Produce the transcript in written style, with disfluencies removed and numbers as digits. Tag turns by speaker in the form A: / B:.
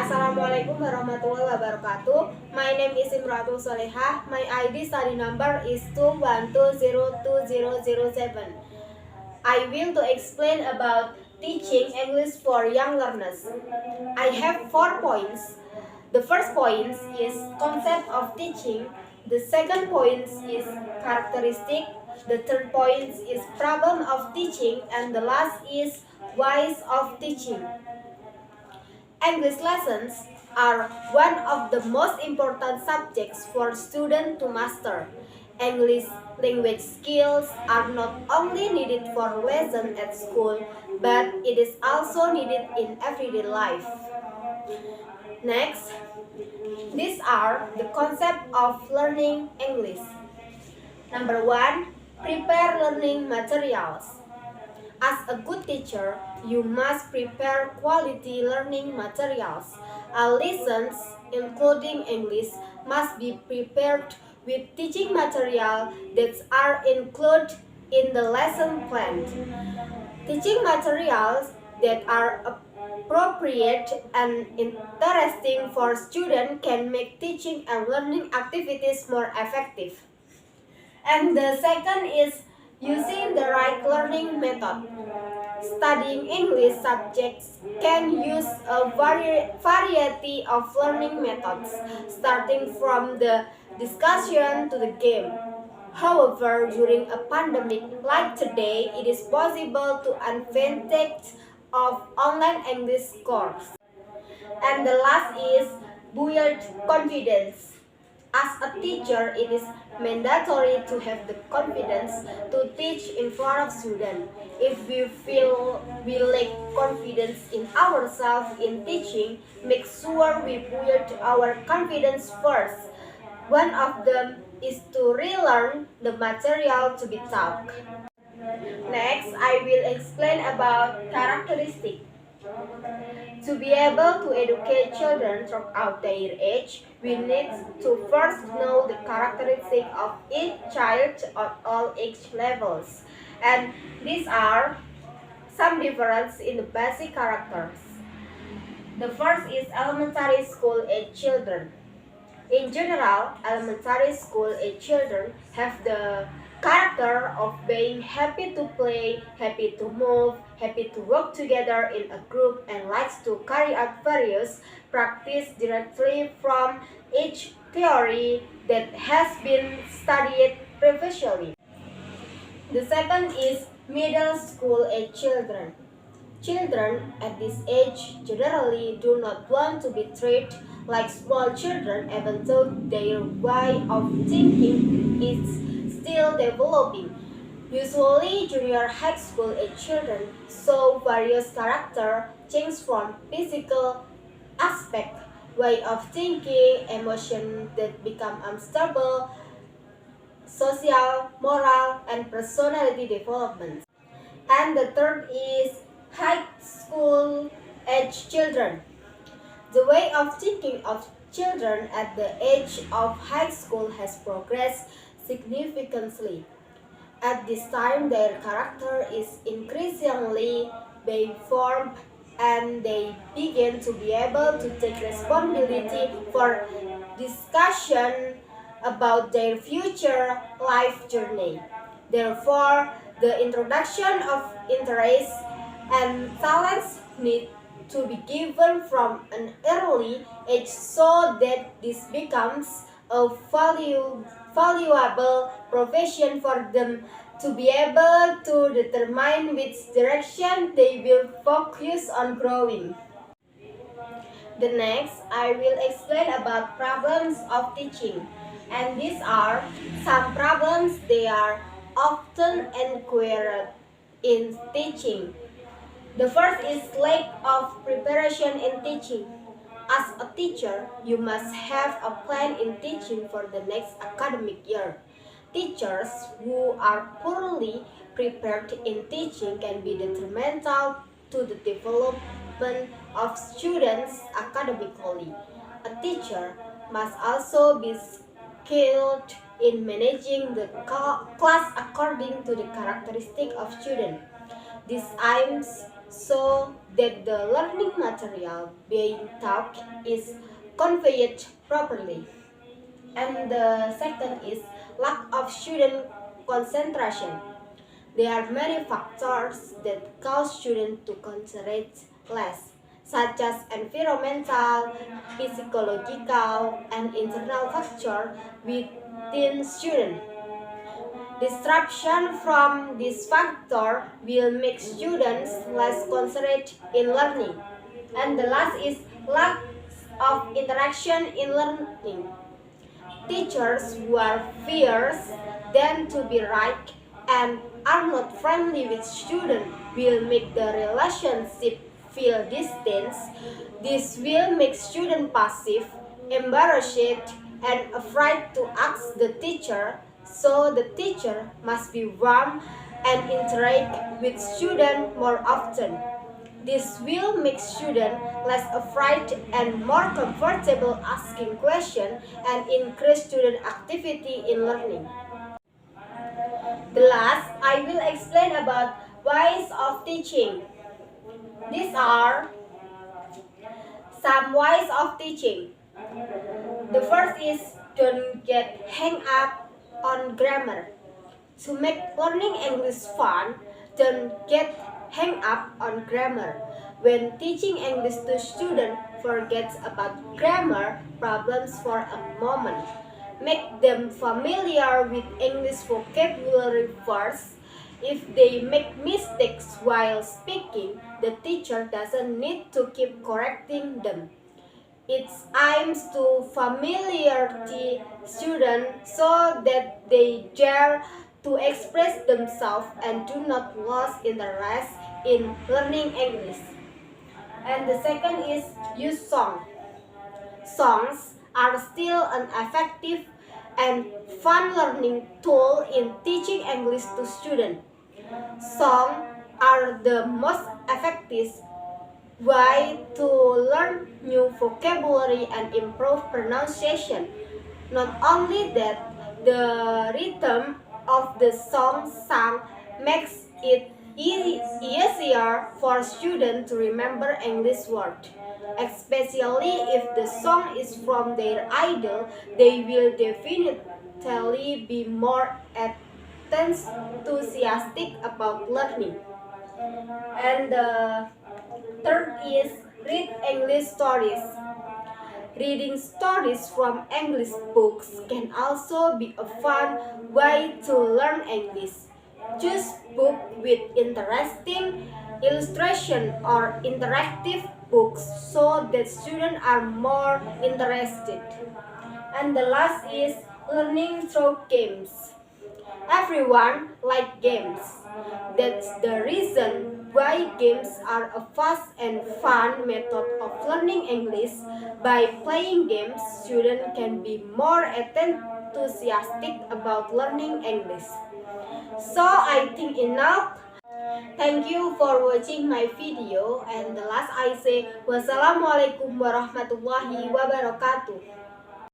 A: Assalamualaikum warahmatullahi wabarakatuh. My name is Imroatul Sholehah. My ID study number is 212020007. I will to explain about teaching English for young learners. I have 4 points. The first point is concept of teaching. The second point is characteristic. The third point is problem of teaching, and the last is whys of teaching. English lessons are one of the most important subjects for students to master. English language skills are not only needed for lessons at school, but it is also needed in everyday life. Next, these are the concepts of learning English. Number 1, prepare learning materials. As a good teacher, you must prepare quality learning materials. Our lessons, including English, must be prepared with teaching material that are included in the lesson plan. Teaching materials that are appropriate and interesting for students can make teaching and learning activities more effective. And the second is using the right learning method. Studying English subjects can use a variety of learning methods, starting from the discussion to the game. However, during a pandemic like today, it is possible to advantage of online English course. And the last is build confidence. As a teacher, it is mandatory to have the confidence to teach in front of students. If we feel we lack confidence in ourselves in teaching, make sure we build our confidence first. One of them is to relearn the material to be taught. Next, I will explain about characteristics. To be able to educate children throughout their age, we need to first know the characteristics of each child at all age levels. And these are some differences in the basic characters. The first is elementary school age children. In general, elementary school age children have the character of being happy to play, happy to move, happy to work together in a group, and likes to carry out various practice directly from each theory that has been studied previously. The second is middle school age children. Children at this age generally do not want to be treated like small children, even though their way of thinking is still developing. Usually, junior high school age children show various character changes from physical aspect, way of thinking, emotion that become unstable, social, moral, and personality development. And the third is high school age children. The way of thinking of children at the age of high school has progressed significantly. At this time, their character is increasingly being formed and they begin to be able to take responsibility for discussion about their future life journey. Therefore, the introduction of interests and talents need to be given from an early age so that this becomes a valuable profession for them to be able to determine which direction they will focus on growing. The next, I will explain about problems of teaching. And these are some problems they are often encountered in teaching. The first is lack of preparation in teaching. As a teacher, you must have a plan in teaching for the next academic year. Teachers who are poorly prepared in teaching can be detrimental to the development of students academically. A teacher must also be skilled in managing the class according to the characteristic of students. This aims so that the learning material being taught is conveyed properly. And the second is lack of student concentration. There are many factors that cause students to concentrate less, such as environmental, psychological, and internal factors within students. Disruption from this factor will make students less concentrated in learning. And the last is lack of interaction in learning. Teachers who are fierce than to be right and are not friendly with students will make the relationship feel distant. This will make students passive, embarrassed, and afraid to ask the teacher, so the teacher must be warm and interact with students more often. This will make students less afraid and more comfortable asking questions and increase student activity in learning. The last, I will explain about ways of teaching. These are some ways of teaching. The first is don't get hung up on grammar. To make learning English fun, don't get hung up on grammar. When teaching English to students, forget about grammar problems for a moment. Make them familiar with English vocabulary first. If they make mistakes while speaking, the teacher doesn't need to keep correcting them. It aims to familiarity students so that they dare to express themselves and do not lose interest in learning English. And the second is use song. Songs are still an effective and fun learning tool in teaching English to students. Songs are the most effective way to learn new vocabulary and improve pronunciation. Not only that, the rhythm of the song sung makes it easier for students to remember English words. Especially if the song is from their idol, they will definitely be more enthusiastic about learning. And the third is read English stories. Reading stories from English books can also be a fun way to learn English. Choose books with interesting illustration or interactive books so that students are more interested. And the last is learning through games. Everyone likes games. That's the reason why games are a fast and fun method of learning English. By playing games, students can be more enthusiastic about learning English. So I think enough. Thank you for watching my video, and the last I say wassalamualaikum warahmatullahi wabarakatuh.